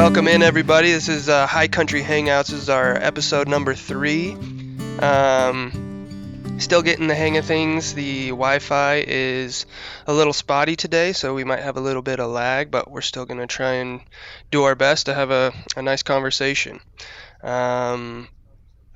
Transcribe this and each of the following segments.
Welcome in, everybody. This is High Country Hangouts. This is our episode number 3. Still getting the hang of things. The Wi-Fi is a little spotty today, so we might have a little bit of lag, but we're still going to try and do our best to have a nice conversation.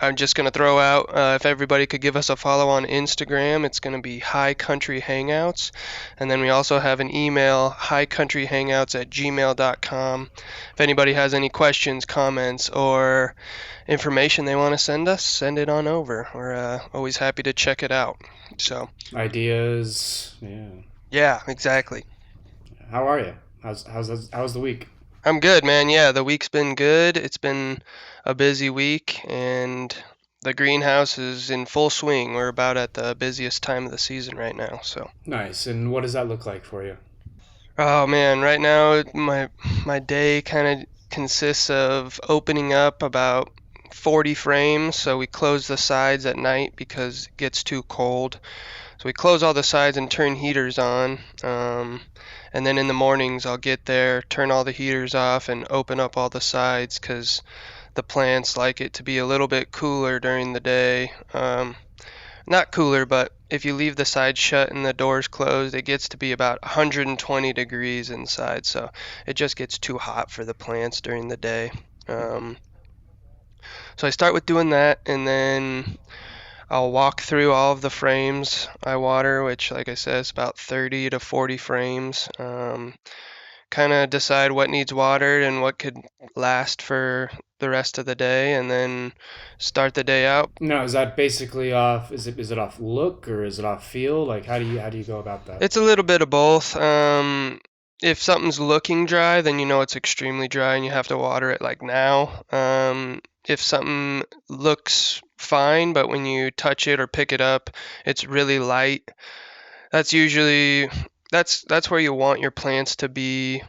I'm just going to throw out, if everybody could give us a follow on Instagram, it's going to be High Country Hangouts. And then we also have an email, highcountryhangouts@gmail.com. If anybody has any questions, comments, or information they want to send us, send it on over. We're always happy to check it out. So ideas, yeah. Yeah, exactly. How are you? How's the week? I'm good, man. Yeah, the week's been good. It's been a busy week, and the greenhouse is in full swing. We're about at the busiest time of the season right now. So Nice. And what does that look like for you? Oh man, right now my day kind of consists of opening up about 40 frames. So we close the sides at night because it gets too cold. So we close all the sides and turn heaters on. And then in the mornings I'll get there, turn all the heaters off, and open up all the sides because the plants like it to be a little bit cooler during the day. Not cooler, but if you leave the sides shut and the doors closed, it gets to be about 120 degrees inside. So it just gets too hot for the plants during the day. So I start with doing that, and then I'll walk through all of the frames I water, which, like I said, is about 30 to 40 frames. Kind of decide what needs watered and what could last for the rest of the day, and then start the day out. No, is that basically off? Is it off look or is it off feel? Like how do you go about that? It's a little bit of both. If something's looking dry, then you know it's extremely dry and you have to water it like now. If something looks fine, but when you touch it or pick it up, it's really light, that's usually that's where you want your plants to be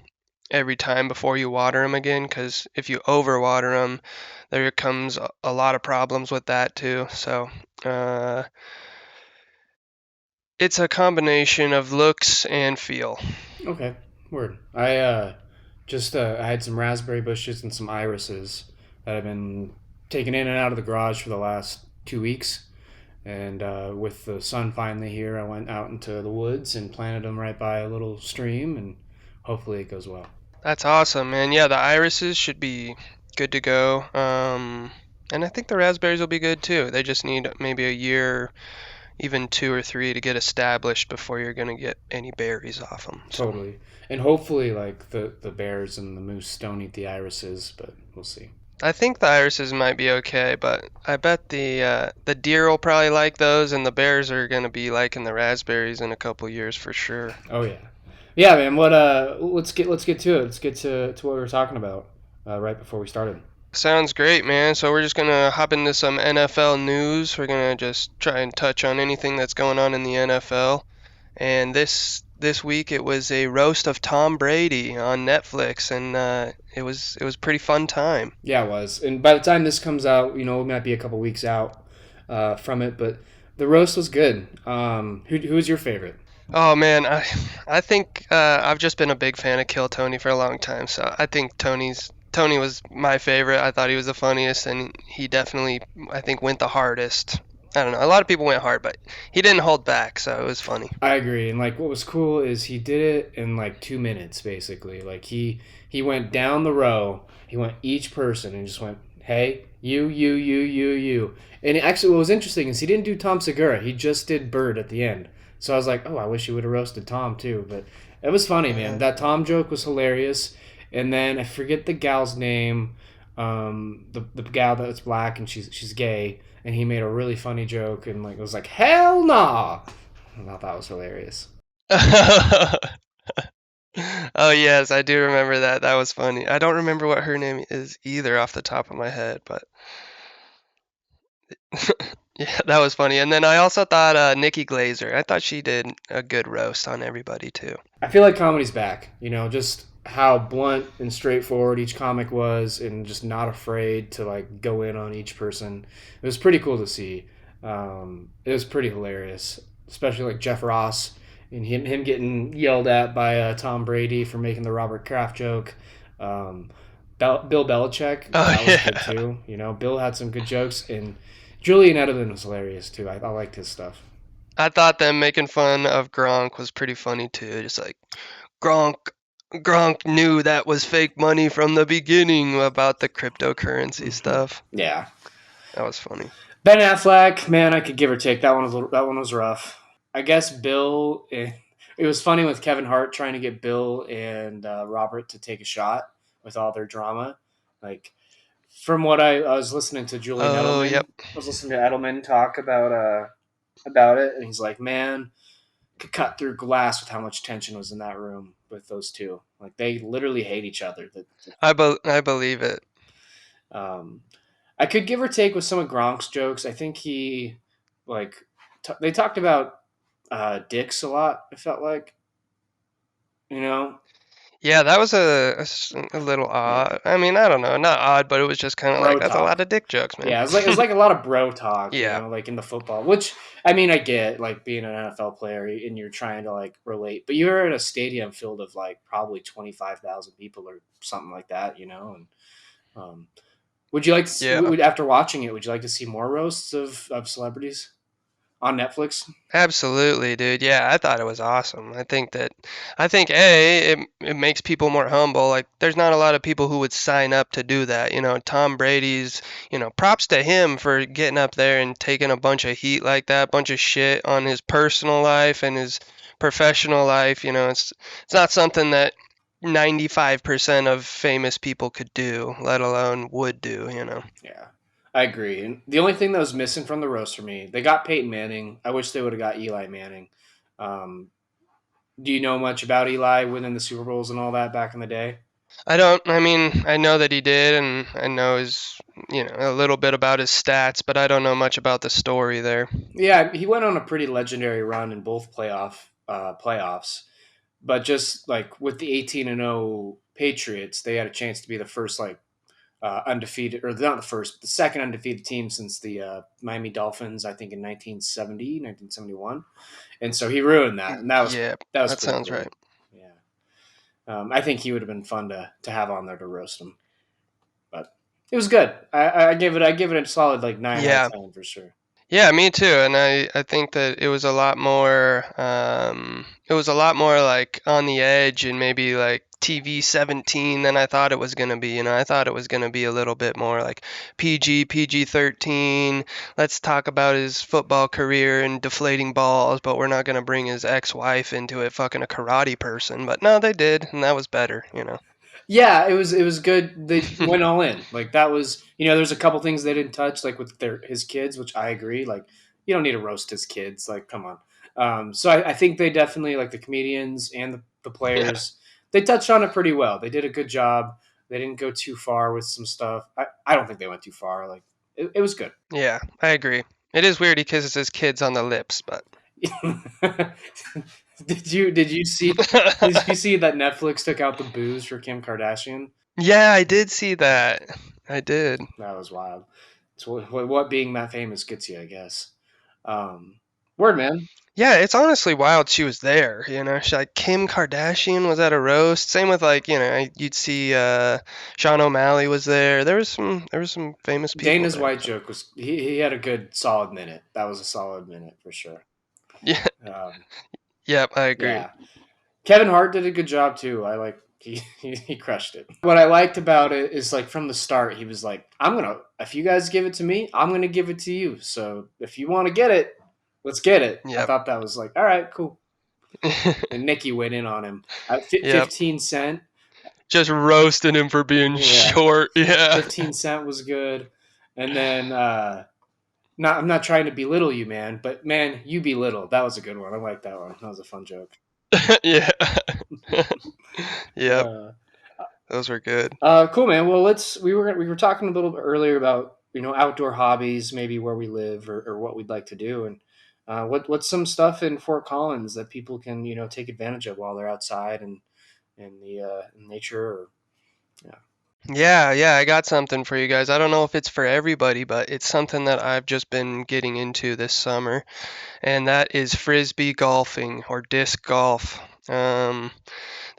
every time before you water them again, because if you overwater them, there comes a lot of problems with that too. So it's a combination of looks and feel. Okay, word. I had some raspberry bushes and some irises that I've been taking in and out of the garage for the last 2 weeks. And with the sun finally here, I went out into the woods and planted them right by a little stream, and hopefully it goes well. That's awesome, man. Yeah, the irises should be good to go. And I think the raspberries will be good too. They just need maybe a year, even 2 or 3, to get established before you're going to get any berries off them. So. Totally. And hopefully, like, the bears and the moose don't eat the irises, but we'll see. I think the irises might be okay, but I bet the deer will probably like those, and the bears are going to be liking the raspberries in a couple years for sure. Oh yeah. Yeah, man. What? Let's get to it. Let's get to what we were talking about right before we started. Sounds great, man. So we're just gonna hop into some NFL news. We're gonna just try and touch on anything that's going on in the NFL. And this week it was a roast of Tom Brady on Netflix, and it was pretty fun time. Yeah, it was. And by the time this comes out, you know, it might be a couple weeks out from it, but the roast was good. Who was your favorite? Oh man, I think I've just been a big fan of Kill Tony for a long time, so I think Tony was my favorite. I thought he was the funniest, and he definitely, I think, went the hardest. I don't know. A lot of people went hard, but he didn't hold back, so it was funny. I agree. And like, what was cool is he did it in like 2 minutes, basically. Like he went down the row. He went each person and just went, "Hey, you." And actually, what was interesting is he didn't do Tom Segura. He just did Bird at the end. So I was like, oh, I wish he would have roasted Tom too. But it was funny, man. That Tom joke was hilarious. And then I forget the gal's name, the gal that was black and she's gay, and he made a really funny joke and like it was like, hell nah. I thought that was hilarious. Oh yes, I do remember that. That was funny. I don't remember what her name is either off the top of my head, but yeah, that was funny. And then I also thought Nikki Glazer. I thought she did a good roast on everybody too. I feel like comedy's back. You know, just how blunt and straightforward each comic was, and just not afraid to like go in on each person. It was pretty cool to see. It was pretty hilarious, especially like Jeff Ross and him getting yelled at by Tom Brady for making the Robert Kraft joke. Bill Belichick, Oh that was good yeah. too. You know, Bill had some good jokes, and Julian Edelman was hilarious too. I liked his stuff. I thought them making fun of Gronk was pretty funny too. Just like Gronk Gronk knew that was fake money from the beginning about the cryptocurrency stuff. Yeah, That was funny. Ben Affleck, man, I could give or take. That one was rough. I guess Bill. It was funny with Kevin Hart trying to get Bill and Robert to take a shot with all their drama. Like from what I was listening to Julian Oh, Edelman. yep. I was listening to Edelman talk about it, and he's like, "Man, could cut through glass with how much tension was in that room with those two. Like they literally hate each other." I believe it. Um, I could give or take with some of Gronk's jokes. I think he like they talked about dicks a lot. It felt like, you know, Yeah, that was a little yeah, odd. I mean, I don't know, not odd, but it was just kind of like bro that's a lot talk. of dick jokes, man. Yeah, it was like a lot of bro talk, you Yeah. know, like in the football. Which I mean, I get like being an NFL player and you're trying to like relate, but you're in a stadium filled of like probably 25,000 people or something like that, you know. And um, would you like Yeah. after watching it? Would you like to see more roasts of celebrities on Netflix? Absolutely, dude. Yeah, I thought it was awesome. I think A, it makes people more humble. Like there's not a lot of people who would sign up to do that. Tom Brady's, props to him for getting up there and taking a bunch of heat like that, bunch of shit on his personal life and his professional life. It's not something that 95% of famous people could do, let alone would do. Yeah, I agree. And the only thing that was missing from the roast for me, they got Peyton Manning. I wish they would have got Eli Manning. Um, do you know much about Eli winning the Super Bowls and all that back in the day? I mean, I know that he did, and I know a little bit about his stats, but I don't know much about the story there. Yeah, he went on a pretty legendary run in both playoffs. But just like with the 18-0 Patriots, they had a chance to be the first like undefeated, or not the first, but the second undefeated team since the Miami Dolphins, I think in 1970, 1971. And so he ruined that, and Yeah, that was that pretty sounds right. cool. Yeah, I think he would have been fun to have on there to roast him, but it was good. I give it a solid like 9 out of Yeah, 10 for sure. yeah, me too. And I think that it was a lot more like on the edge and maybe like TV 17 than I thought it was gonna be. I thought it was gonna be a little bit more like PG 13. Let's talk about his football career and deflating balls, but we're not gonna bring his ex-wife into it, fucking a karate person. But no, they did, and that was better. Yeah, it was good. They went all in. Like that was, there's a couple things they didn't touch, like with his kids, which I agree. Like you don't need to roast his kids. Like come on. So I think they definitely like the comedians and the Yeah, players. They touched on it pretty well. They did a good job. They didn't go too far with some stuff. I don't think they went too far. Like it was good. yeah, I agree. It is weird he kisses his kids on the lips, but did you see that Netflix took out the booze for Kim Kardashian? yeah, I did see that. I did. That was wild. It's what being that famous gets you, I guess. Um, Word, man. Yeah, it's honestly wild she was there. Like Kim Kardashian was at a roast. Same with like, you'd see Sean O'Malley was there. There was some famous people Dana's there. white joke was he had a good solid minute. That was a solid minute for sure. Yeah, Um, yep, I agree. yeah, Kevin Hart did a good job too. I like he crushed it. What I liked about it is like from the start he was like, I'm gonna if you guys give it to me, I'm gonna give it to you. So if you want to get it, let's get it. I Yep. thought that was like all right, cool. And Nikki went in on him. Yep. 15 cent. Just roasting him for being Yeah, short. Yeah. 15 cent was good. And then I'm not trying to belittle you, man, but man, you belittle. That was a good one. I like that one. That was a fun joke. Yeah. Yep. Uh, Those were good. cool, man. Well, we were talking a little bit earlier about outdoor hobbies, maybe where we live or what we'd like to do, and what's some stuff in Fort Collins that people can take advantage of while they're outside and in the in nature. Or yeah, Yeah, yeah, I got something for you guys. I don't know if it's for everybody, but it's something that I've just been getting into this summer, and that is frisbee golfing or disc golf.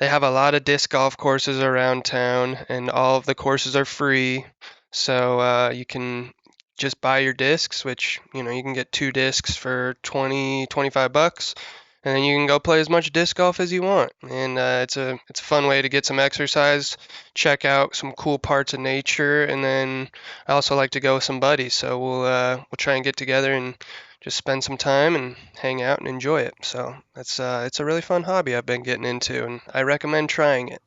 They have a lot of disc golf courses around town, and all of the courses are free. So you can just buy your discs, which you can get two discs for 20, 25 bucks, and then you can go play as much disc golf as you want. And it's a fun way to get some exercise, check out some cool parts of nature, and then I also like to go with some buddies. So we'll try and get together and just spend some time and hang out and enjoy it. So it's a really fun hobby I've been getting into, and I recommend trying it.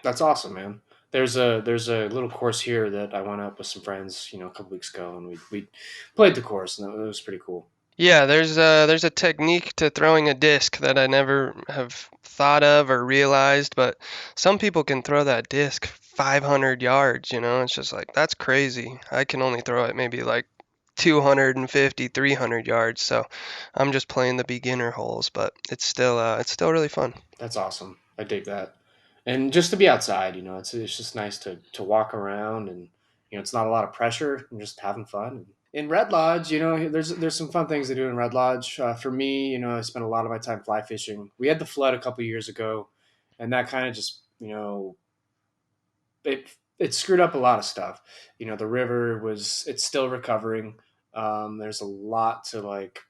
That's awesome, man. There's a little course here that I went up with some friends, a couple weeks ago, and we played the course, and it was pretty cool. Yeah, there's a technique to throwing a disc that I never have thought of or realized, but some people can throw that disc 500 yards, It's just like that's crazy. I can only throw it maybe like 250, 300 yards, so I'm just playing the beginner holes, but it's still really fun. That's awesome. I dig that. And just to be outside, it's just nice to walk around, and it's not a lot of pressure and just having fun. In Red Lodge, there's some fun things to do in Red Lodge. For me, I spent a lot of my time fly fishing. We had the flood a couple years ago, and that kind of just it screwed up a lot of stuff. The river it's still recovering. There's a lot to like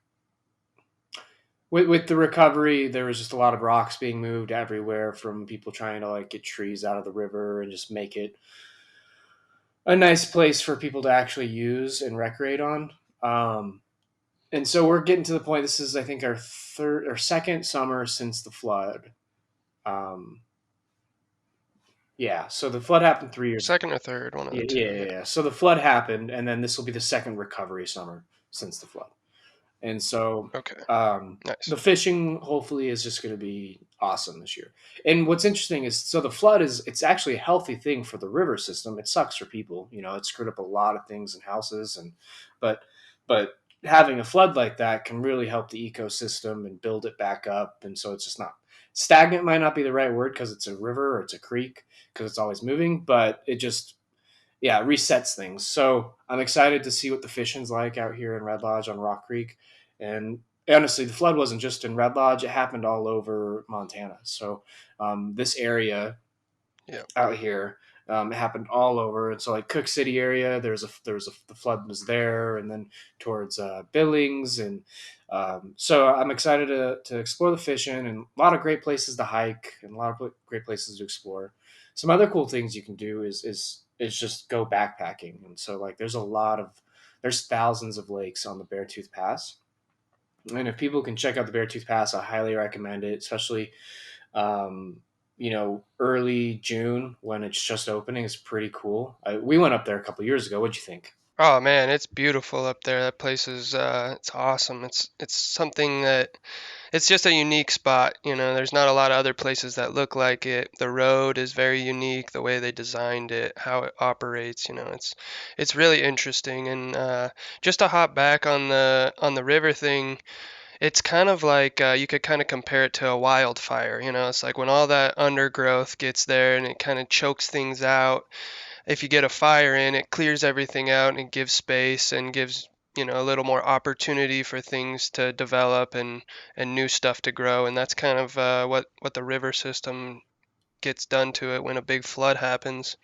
with the recovery. There was just a lot of rocks being moved everywhere from people trying to like get trees out of the river and just make it a nice place for people to actually use and recreate on. And so we're getting to the point. This is, I think, our third or second summer since the flood. Um, yeah, so the flood happened 3 years. Second or third, one of Yeah, the yeah, two. yeah, Yeah. yeah. So the flood happened, and then this will be the second recovery summer since the flood. And so Okay. the Nice. fishing hopefully is just going to be awesome this year. And what's interesting is, so the flood it's actually a healthy thing for the river system. It sucks for people, it screwed up a lot of things in houses, but but having a flood like that can really help the ecosystem and build it back up. And so it's just not stagnant, might not be the right word because it's a river or it's a creek because it's always moving, but it just, yeah, resets things. So I'm excited to see what the fishing's like out here in Red Lodge on Rock Creek. And honestly, the flood wasn't just in Red Lodge; it happened all over Montana. So this area Yeah. out here, it happened all over. And so, like Cook City area, the flood was there, and then towards Billings, and so I'm excited to explore the fishing, and a lot of great places to hike and a lot of great places to explore. Some other cool things you can do is just go backpacking, and so like there's thousands of lakes on the Beartooth Pass, and if people can check out the Beartooth Pass, I highly recommend it, especially early June when it's just opening is pretty cool. We went up there a couple years ago. What'd you think? Oh man, it's beautiful up there. That place is it's awesome. It's something that it's just a unique spot. There's not a lot of other places that look like it. The road is very unique, the way they designed it, how it operates. It's really interesting. And just to hop back on the river thing, it's kind of like you could kind of compare it to a wildfire. It's like when all that undergrowth gets there and it kind of chokes things out. If you get a fire in, it clears everything out and it gives space and gives a little more opportunity for things to develop and new stuff to grow. And that's kind of what the river system gets done to it when a big flood happens.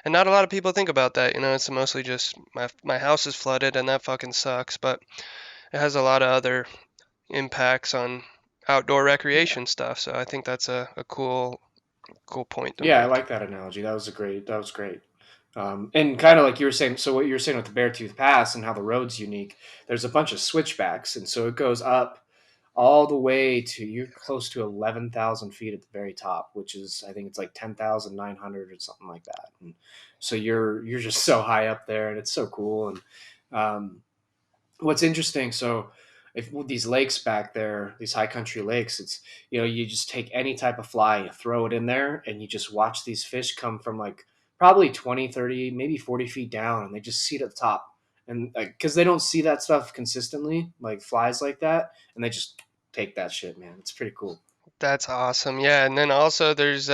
And not a lot of people think about that. It's mostly just my house is flooded and that fucking sucks. But it has a lot of other impacts on outdoor Yeah. recreation stuff. So I think that's a cool point to Yeah, I make. like that analogy. That was great. And kind of like you were saying, so what you were saying with the Beartooth Pass and how the road's unique, there's a bunch of switchbacks. And so it goes up all the way to, you're close to 11,000 feet at the very top, which is, I think it's like 10,900 or something like that. And so you're just so high up there, and it's so cool. And what's interesting, so if with these lakes back there, these high country lakes, it's, you just take any type of fly, you throw it in there, and you just watch these fish come from like probably 20, 30, maybe 40 feet down, and they just see it at the top. And like, because they don't see that stuff consistently, like flies like that, and they just take that shit, man. It's pretty cool. That's awesome. Yeah, and then also there's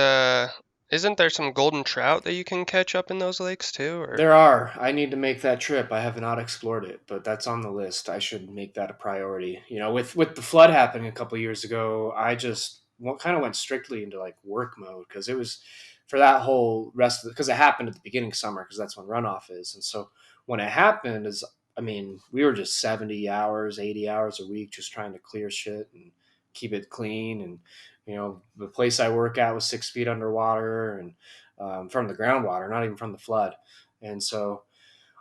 isn't there some golden trout that you can catch up in those lakes too, or There are. I need to make that trip. I have not explored it, but that's on the list. I should make that a priority. With the flood happening a couple years ago, I just kind of went strictly into like work mode because it was for that whole rest of because it happened at the beginning of summer because that's when runoff is. And so when it happened is, I mean, we were just 70 hours, 80 hours a week just trying to clear shit and keep it clean. And, the place I work at was 6 feet underwater and from the groundwater, not even from the flood. And so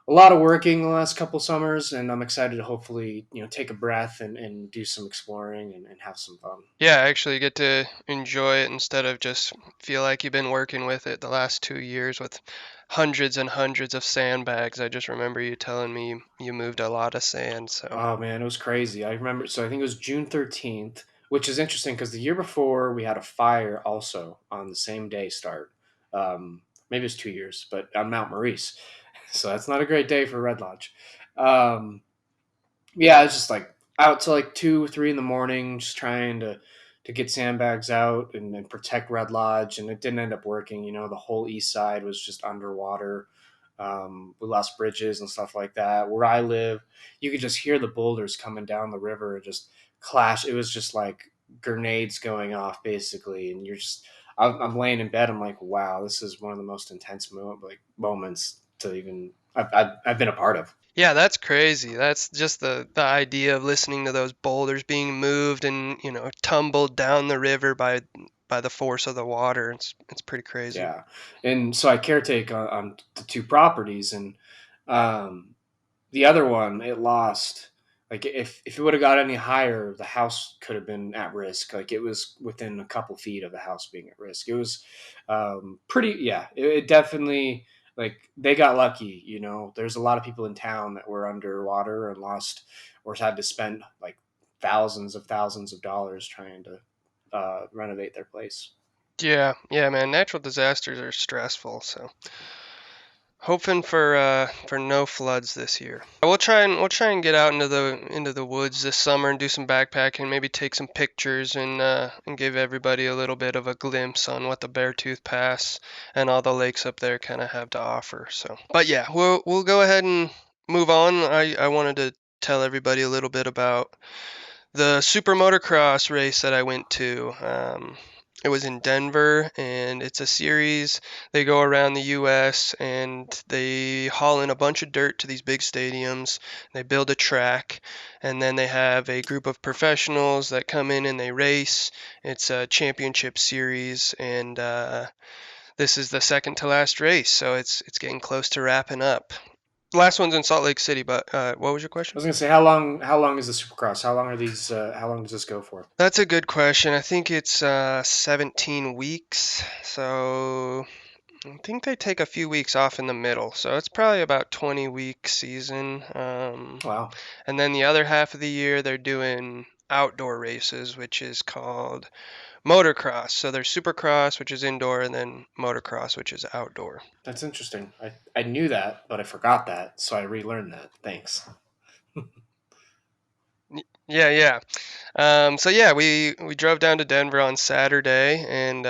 a lot of working the last couple summers, and I'm excited to hopefully, take a breath and do some exploring and have some fun. Yeah, actually get to enjoy it instead of just feel like you've been working with it the last 2 years with hundreds and hundreds of sandbags. I just remember you telling me you moved a lot of sand, so. Oh man, it was crazy. I remember. So I think it was June 13th, which is interesting because the year before we had a fire also on the same day start. Maybe it was 2 years, but on Mount Maurice. So that's not a great day for Red Lodge. Um, yeah, it's just like out till like 2, 3 in the morning, just trying to get sandbags out and protect Red Lodge, and it didn't end up working. The whole east side was just underwater. We lost bridges and stuff like that. Where I live, you could just hear the boulders coming down the river and just clash. It was just like grenades going off, basically, and you're just. I'm laying in bed. I'm like, wow, this is one of the most intense moments to even I've been a part of. Yeah, that's crazy. That's just the idea of listening to those boulders being moved and, tumbled down the river by the force of the water. It's pretty crazy. Yeah, and so I caretake on the two properties, and um, the other one it lost. Like if it would have got any higher, the house could have been at risk. Like it was within a couple feet of the house being at risk. It was pretty. Yeah, it definitely like they got lucky. There's a lot of people in town that were underwater and lost or had to spend like thousands of dollars trying to renovate their place. Yeah, yeah, man. Natural disasters are stressful, so hoping for no floods this year. We'll try and get out into the woods this summer and do some backpacking, maybe take some pictures and give everybody a little bit of a glimpse on what the Beartooth Pass and all the lakes up there kind of have to offer. So, but yeah, we'll go ahead and move on. I wanted to tell everybody a little bit about the super motocross race that I went to. It was in Denver, and it's a series. They go around the U.S. and they haul in a bunch of dirt to these big stadiums. They build a track, and then they have a group of professionals that come in and they race. It's a championship series, and this is the second to last race, so it's getting close to wrapping up. The last one's in Salt Lake City, but what was your I question? was gonna say how long is the Supercross? How long are these? How long does this go for? That's a good question. I think it's 17 weeks. So I think they take a few weeks off in the middle. So it's probably about 20-week season. Wow, And then the other half of the year they're doing outdoor races, which is called motocross. So there's supercross, which is indoor, and then motocross, which is outdoor. that's interesting. I knew that, but I forgot that, so I relearned that. Thanks. Yeah, yeah. So yeah, we drove down to Denver on Saturday, and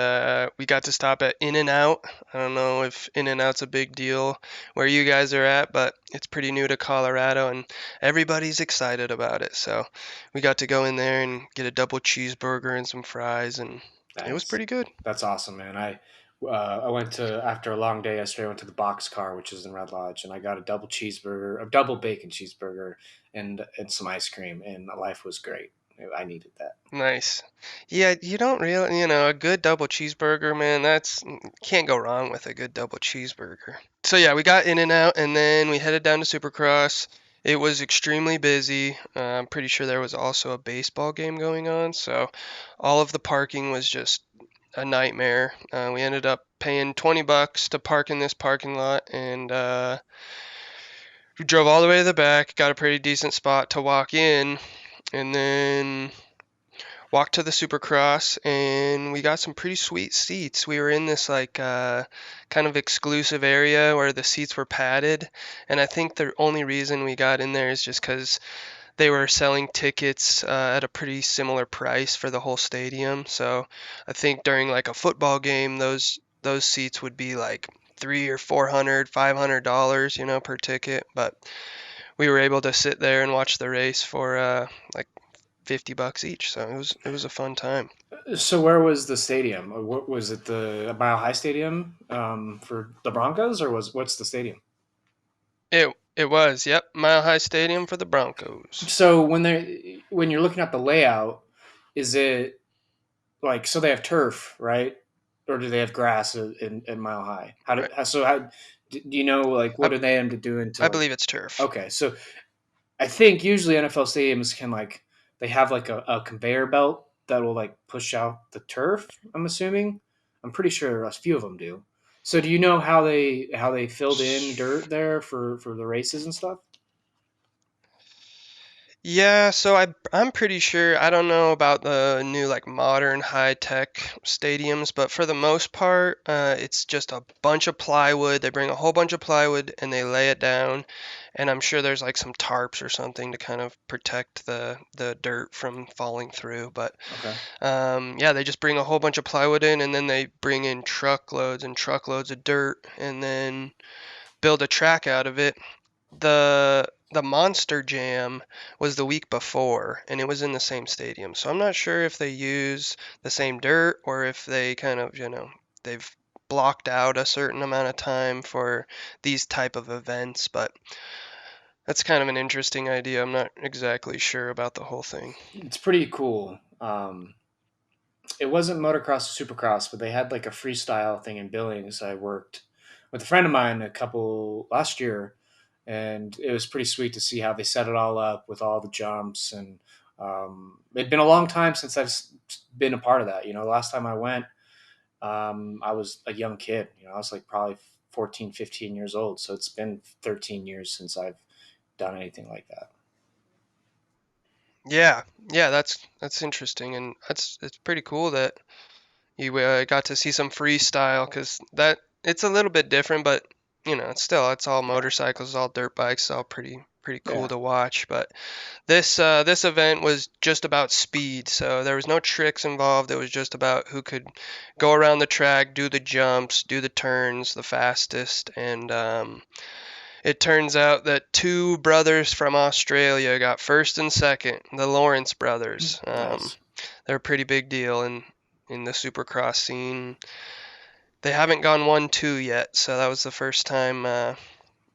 we got to stop at In and Out. I don't know if In and Out's a big deal where you guys are at, but it's pretty new to Colorado, and everybody's excited about it. So we got to go in there and get a double cheeseburger and some fries, and it was Nice. pretty good. That's awesome, man. I went to after a long day yesterday. I went to the Box Car, which is in Red Lodge, and I got a double cheeseburger, a double bacon cheeseburger, and some ice cream, and life was great. I needed that. Nice. Yeah, you don't really, a good double cheeseburger, man, that's can't go wrong with a good double cheeseburger. So yeah, we got in and out and then we headed down to Supercross. It was extremely busy. I'm pretty sure there was also a baseball game going on, so all of the parking was just a nightmare. We ended up paying $20 to park in this parking lot, and we drove all the way to the back, got a pretty decent spot to walk in, and then walked to the Supercross, and we got some pretty sweet seats. We were in this like kind of exclusive area where the seats were padded, and I think the only reason we got in there is just because they were selling tickets at a pretty similar price for the whole stadium. So I think during like a football game, those seats would be like 300 or 400, $500, per ticket. But we were able to sit there and watch the race for like $50 each. So it was a fun time. So where was the stadium? What was it? The Mile High Stadium for the Broncos, or what's the stadium? It was, yep, Mile High Stadium for the Broncos. So when you're looking at the layout, is it like, so they have turf, right? Or do they have grass in Mile High? Right. Do you know, like, I what are they into doing to I like? believe it's turf. Okay, so I think usually NFL stadiums can, like, they have like a conveyor belt that will like push out the turf. I'm assuming. I'm pretty sure a few of them do. So do you know how they filled in dirt there for the races and stuff? Yeah, so I'm pretty sure I don't know about the new like modern high tech stadiums, but for the most part, it's just a bunch of plywood. They bring a whole bunch of plywood and they lay it down, and I'm sure there's like some tarps or something to kind of protect the dirt from falling through. But Okay. yeah, they just bring a whole bunch of plywood in, and then they bring in truckloads and truckloads of dirt, and then build a track out of it. The Monster Jam was the week before, and it was in the same stadium. So I'm not sure if they use the same dirt or if they kind of, they've blocked out a certain amount of time for these type of events, but that's kind of an interesting idea. I'm not exactly sure about the whole thing. It's pretty cool. It wasn't motocross or supercross, but they had like a freestyle thing in Billings. I worked with a friend of mine a couple last year, and it was pretty sweet to see how they set it all up with all the jumps. And it'd been a long time since been a part of that. Last time I went, I was a young kid. I was like probably 14, 15 years old. So it's been 13 years since I've done anything like that. Yeah, yeah, that's interesting, and it's pretty cool that you got to see some freestyle because that it's a little bit different, but it's all Yeah. motorcycles, all dirt bikes, all pretty cool Yeah. to watch. But this event was just about speed, so there was no tricks involved. It was just about who could go around the track, do the jumps, do the turns the fastest, and it turns out that two brothers from Australia got first and second, the Lawrence brothers. Nice. They're a pretty big deal in the supercross scene. They haven't gone 1-2 yet, so that was the first time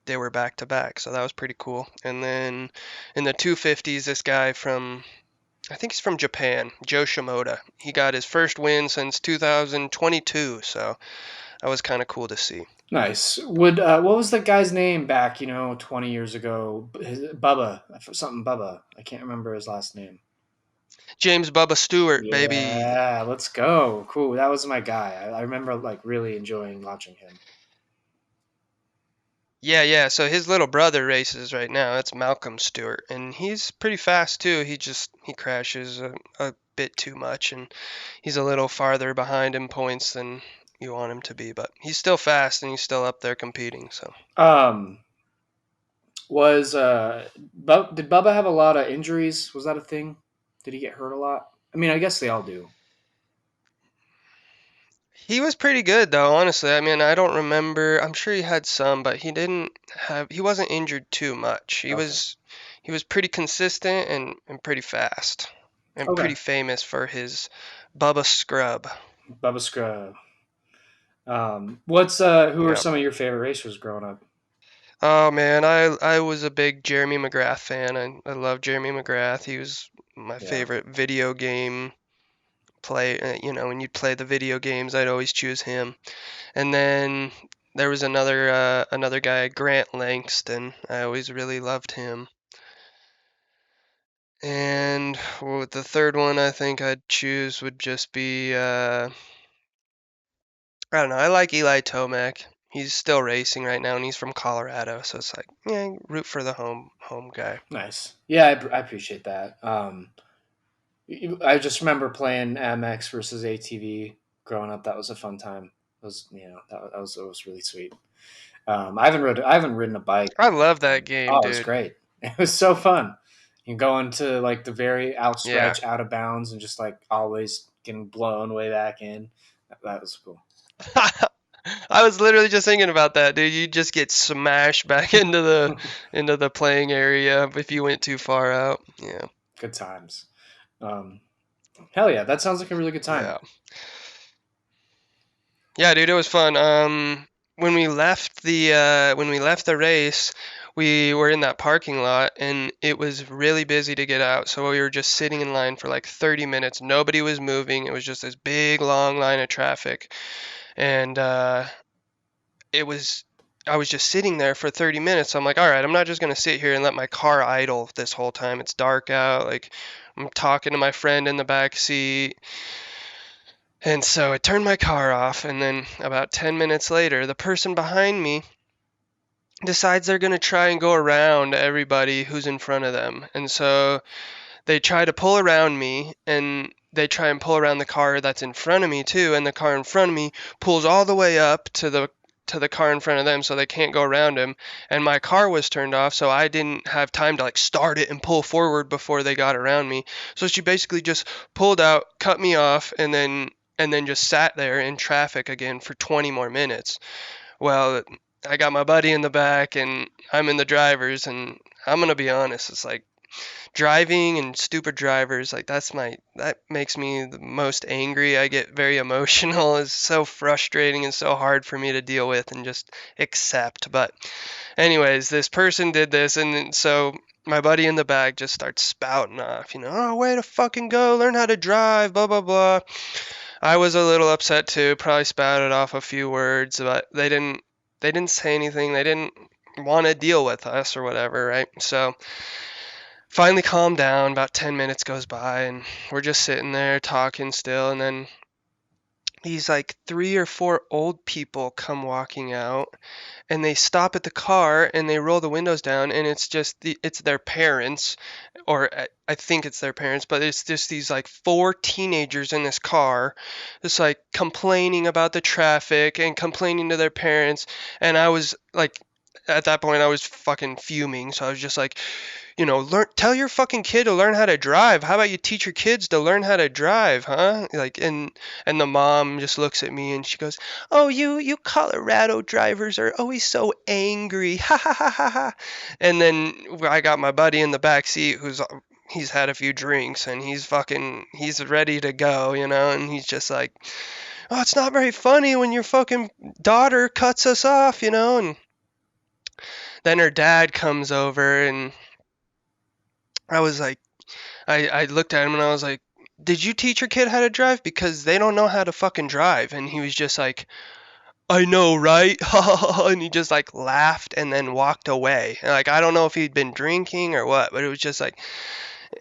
they were back to back. So that was pretty cool. And then in the 250s, this guy from I think he's from Japan, Joe Shimoda. He got his first win since 2022, so that was kind of cool to see. Nice. What was the guy's name back? 20 years ago. Bubba, something Bubba. I can't remember his last name. James Bubba Stewart, baby. Yeah, let's go. Cool. That was my guy. I remember like really enjoying watching him. Yeah, yeah. So his little brother races right now. It's Malcolm Stewart, and he's pretty fast too. He crashes a bit too much, and he's a little farther behind in points than you want him to be. But he's still fast, and he's still up there competing. So Um, did Bubba have a lot of injuries? Was that a thing? Did he get hurt a lot? I mean, I guess they all do. he was pretty good though, honestly. I mean, I don't remember. I'm sure he had some, but he wasn't injured too much. He Okay. was he was pretty consistent and pretty fast and Okay. pretty famous for his Bubba Scrub. Bubba Scrub. Who are Yeah. some of your favorite racers growing up? Oh man, I was a big Jeremy McGrath fan. I love Jeremy McGrath. He was my Yeah. favorite video game play. When you'd play the video games, I'd always choose him. And then there was another guy, Grant Langston. I always really loved him. And the third one I think I'd choose would just be I don't know. I like Eli Tomac. He's still racing right now, and he's from Colorado, so it's like, yeah, root for the home guy. Nice. Yeah, I appreciate that. I just remember playing Amex versus ATV growing up. That was a fun time. It was that was really sweet. I haven't ridden a bike. I love that game, Oh, it was dude. great. It was so fun. You go into like the very Yeah. outstretch, out of bounds, and just like always getting blown way back in. That was cool. I was literally just thinking about that, dude. You just get smashed back into the playing area if you went too far out. Yeah. Good times. Um, Hell yeah, that sounds like a really good time. Yeah. Yeah, dude, it was fun. When we left the race, we were in that parking lot and it was really busy to get out. So we were just sitting in line for like 30 minutes. Nobody was moving. It was just this big long line of traffic. And it was I was just sitting there for 30 minutes. I'm like, all right, I'm not just gonna sit here and let my car idle this whole time. It's dark out. Like I'm talking to my friend in the back seat. And so I turned my car off, and then about 10 minutes later, the person behind me decides they're going to try and go around everybody who's in front of them. And so they try to pull around me, and they try and pull around the car that's in front of me too, and the car in front of me pulls all the way up to the car in front of them so they can't go around him, and my car was turned off, so I didn't have time to like start it and pull forward before they got around me. So she basically just pulled out, cut me off, and then just sat there in traffic again for 20 more minutes. Well, I got my buddy in the back and I'm in the driver's, and I'm going to be honest, it's like driving and stupid drivers, like that makes me the most angry. I get very emotional. It's so frustrating and so hard for me to deal with and just accept. But anyways, this person did this, and so my buddy in the back just starts spouting off, oh, way to fucking go, learn how to drive, blah blah blah. I was a little upset too, probably spouted off a few words, but they didn't say anything. They didn't want to deal with us or whatever, right? So finally calmed down. About 10 minutes goes by and we're just sitting there talking still, and then these like three or four old people come walking out, and they stop at the car and they roll the windows down, and it's their parents, or I think it's their parents, but it's just these like four teenagers in this car just like complaining about the traffic and complaining to their parents. And I was like, at that point I was fucking fuming, so I was just like, tell your fucking kid to learn how to drive. How about you teach your kids to learn how to drive, huh? Like, and the mom just looks at me and she goes, "Oh, you Colorado drivers are always so angry." Ha ha ha ha ha. And then I got my buddy in the back seat he's had a few drinks and he's ready to go, and he's just like, "Oh, it's not very funny when your fucking daughter." Cuts us off, and then her dad comes over, and I was like, I looked at him and I was like, "Did you teach your kid how to drive? Because they don't know how to fucking drive." And he was just like, "I know, right?" And he just like laughed and then walked away. And like, I don't know if he'd been drinking or what, but it was just like,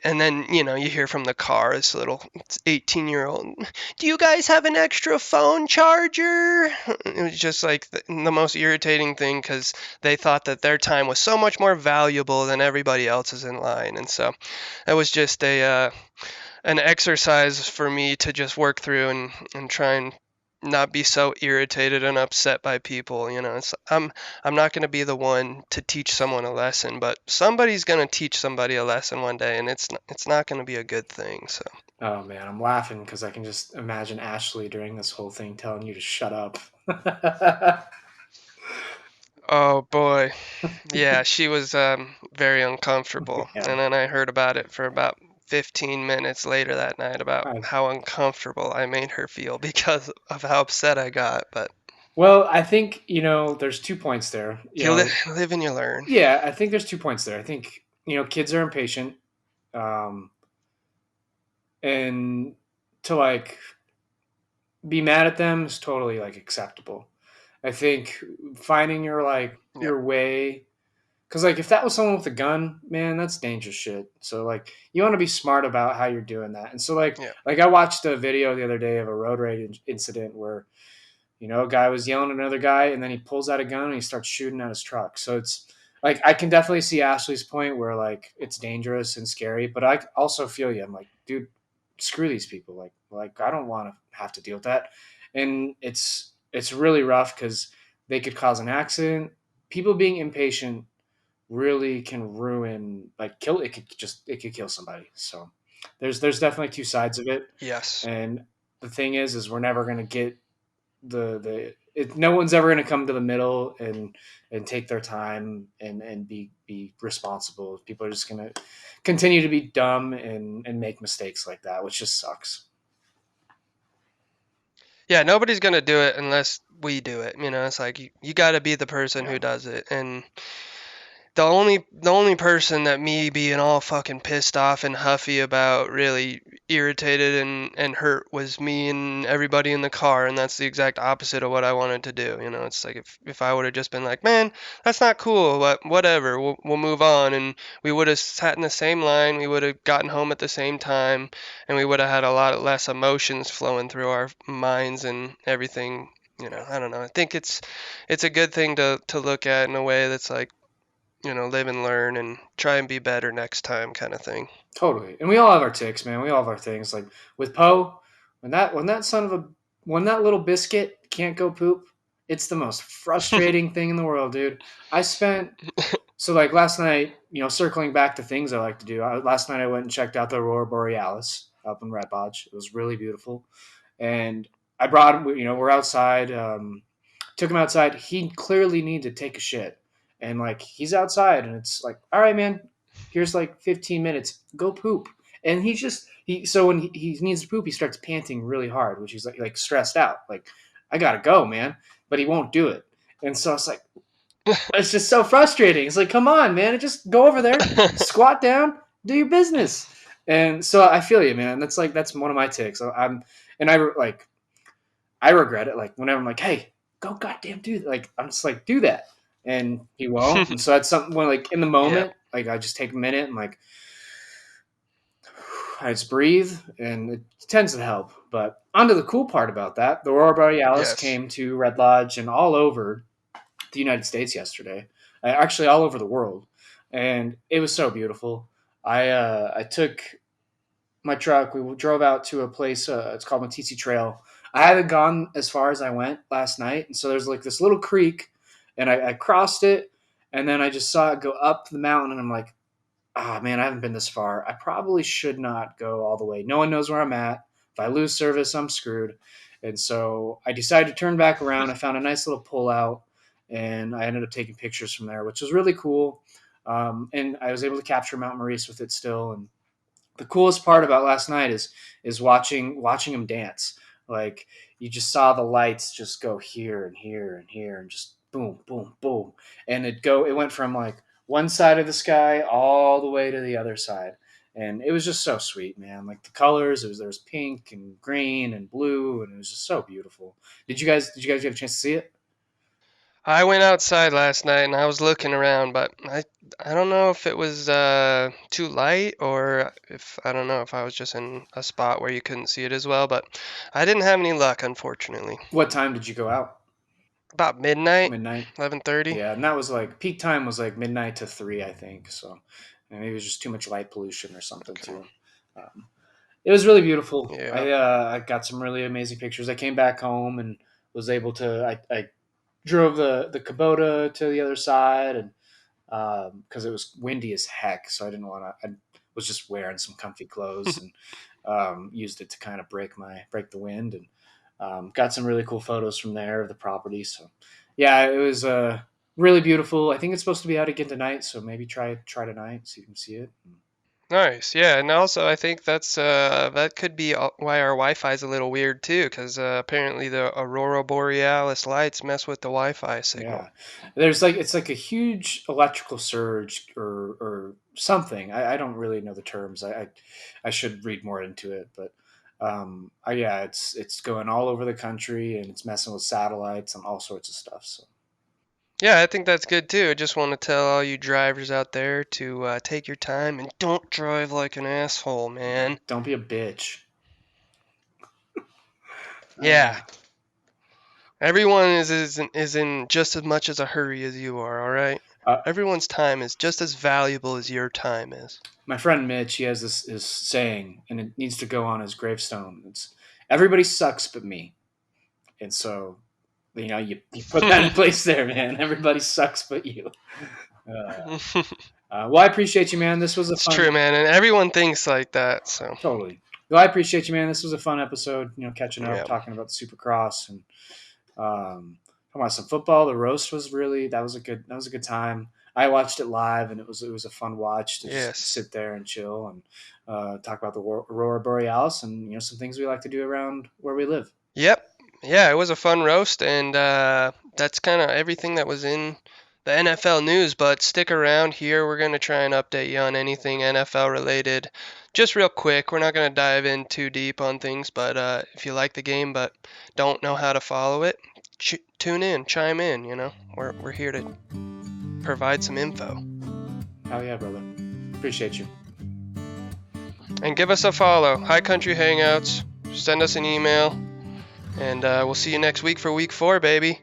and then, you hear from the car, this little 18-year-old, "Do you guys have an extra phone charger?" It was just like the most irritating thing because they thought that their time was so much more valuable than everybody else's in line. And so it was just an exercise for me to just work through and try and not be so irritated and upset by people. I'm not going to be the one to teach someone a lesson, but somebody's going to teach somebody a lesson one day, and it's not going to be a good thing. So Oh man, I'm laughing because I can just imagine Ashley during this whole thing telling you to shut up. oh boy, yeah, she was very uncomfortable, Yeah, and then I heard about it for about 15 minutes later that night about I, how uncomfortable I made her feel because of how upset I got. But well, I think there's 2 points there. you live and you learn. Yeah, I think there's 2 points there. I think kids are impatient, um, and to like be mad at them is totally like acceptable. I think finding Yep. your way, because like if that was someone with a gun, man, that's dangerous shit. So like you want to be smart about how you're doing that. And so Yeah. like I watched a video the other day of a road rage incident where a guy was yelling at another guy, and then he pulls out a gun and he starts shooting at his truck. So it's like I can definitely see Ashley's point where like it's dangerous and scary, but I also feel you. I'm like, dude, screw these people. Like I don't want to have to deal with that, and it's really rough because they could cause an accident. People being impatient really can ruin, like kill. It could kill somebody. So there's definitely two sides of it, Yes. and the thing is we're never gonna get no one's ever going to come to the middle and take their time and be responsible. People are just going to continue to be dumb and make mistakes like that, which just sucks. Yeah, nobody's gonna do it unless we do it. It's like you got to be the person Yeah, who does it. And the only person that me being all fucking pissed off and huffy about, really irritated and hurt, was me and everybody in the car, and that's the exact opposite of what I wanted to do. It's like if I would have just been like, man, that's not cool, but whatever, we'll move on, and we would have sat in the same line, we would have gotten home at the same time, and we would have had a lot less emotions flowing through our minds and everything. I don't know. I think it's a good thing to look at in a way that's like, live and learn and try and be better next time kind of thing. totally. And we all have our ticks, man. We all have our things. Like with Poe, when that son of a when that little biscuit can't go poop, it's the most frustrating thing in the world, dude. I spent So like last night, circling back to things I like to do. Last night I went and checked out the Aurora Borealis up in Red Lodge. It was really beautiful, and I brought him. We're outside. Took him outside. He clearly needed to take a shit, and like he's outside, and it's like, all right, man, here's like 15 minutes. Go poop. And he so when he needs to poop, he starts panting really hard, which he's like stressed out. Like I gotta go, man, but he won't do it. And so it's like, it's just so frustrating. It's like, come on, man, just go over there, squat down, do your business. And so I feel you, man. That's one of my takes. And I regret it. Like whenever I'm like, hey, go goddamn do that. Like I'm just like, do that, and he won't. And so that's something when like in the Yeah. moment, like I just take a minute and like I just breathe, and it tends to help. But onto the cool part about that, the Aurora Borealis Yes. came to Red Lodge and all over the United States yesterday, actually all over the world, and it was so beautiful. I took my truck. We drove out to a place. It's called Matisi Trail. I haven't gone as far as I went last night, and so there's like this little creek, and I crossed it, and then I just saw it go up the mountain, and I'm like, ah, man, I haven't been this far. I probably should not go all the way. No one knows where I'm at. If I lose service, I'm screwed. And so I decided to turn back around. I found a nice little pullout, and I ended up taking pictures from there, which was really cool. And I was able to capture Mount Maurice with it still. And the coolest part about last night is watching him dance. Like you just saw the lights just go here and here and here and just boom, boom, boom, and it went from like one side of the sky all the way to the other side, and it was just so sweet, man. Like the colors, there was pink and green and blue, and it was just so beautiful. Did you guys get a chance to see it? I went outside last night and I was looking around, but I don't know if it was too light, or if I don't know if I was just in a spot where you couldn't see it as well, but I didn't have any luck, unfortunately. What time did you go out? About midnight, Midnight. 11:30. Yeah, and that was like peak time was like midnight to 3, I think. So maybe it was just too much light pollution or something Okay. too. Um, it was really beautiful. Yeah. I got some really amazing pictures. I came back home and was able to. I drove the Kubota to the other side, and because it was windy as heck, so I didn't want to. I was just wearing some comfy clothes and used it to kind of break the wind, and got some really cool photos from there of the property. So yeah, it was really beautiful. I think it's supposed to be out again tonight, so maybe try tonight so you can see it. Nice. Yeah, and also I think that could be why our Wi-Fi is a little weird too, because apparently the Aurora Borealis lights mess with the Wi-Fi signal. Yeah, there's like it's like a huge electrical surge or something. I don't really know the terms. I should read more into it, but yeah, it's going all over the country and it's messing with satellites and all sorts of stuff. So Yeah, I think that's good too. I just want to tell all you drivers out there to take your time and don't drive like an asshole, yeah, man. don't be a bitch. Yeah, Uh, everyone is in just as much as a hurry as you are, all right? uh, Everyone's time is just as valuable as your time is. my friend Mitch, he has this saying, and it needs to go on his gravestone. It's everybody sucks but me, and so you put that in place there, man. Everybody sucks but you. Uh, well, I appreciate you, man. This was a It's true, fun. man, and everyone thinks like that, so Totally. Well, I appreciate you, man. This was a fun episode. Catching up, yeah. talking about the Supercross, and Talking about some football. The roast was really that was a good time. I watched it live, and it was a fun watch to just Yes. sit there and chill and talk about the Aurora Borealis and some things we like to do around where we live. Yep. Yeah, it was a fun roast, and that's kind of everything that was in the NFL news. But stick around here. We're going to try and update you on anything NFL related. Just real quick, we're not going to dive in too deep on things, but if you like the game but don't know how to follow it, tune in, chime in. We're here to provide some info. Hell yeah, brother. Appreciate you. And give us a follow. High Country Hangouts. Send us an email. And we'll see you next week for week 4, baby.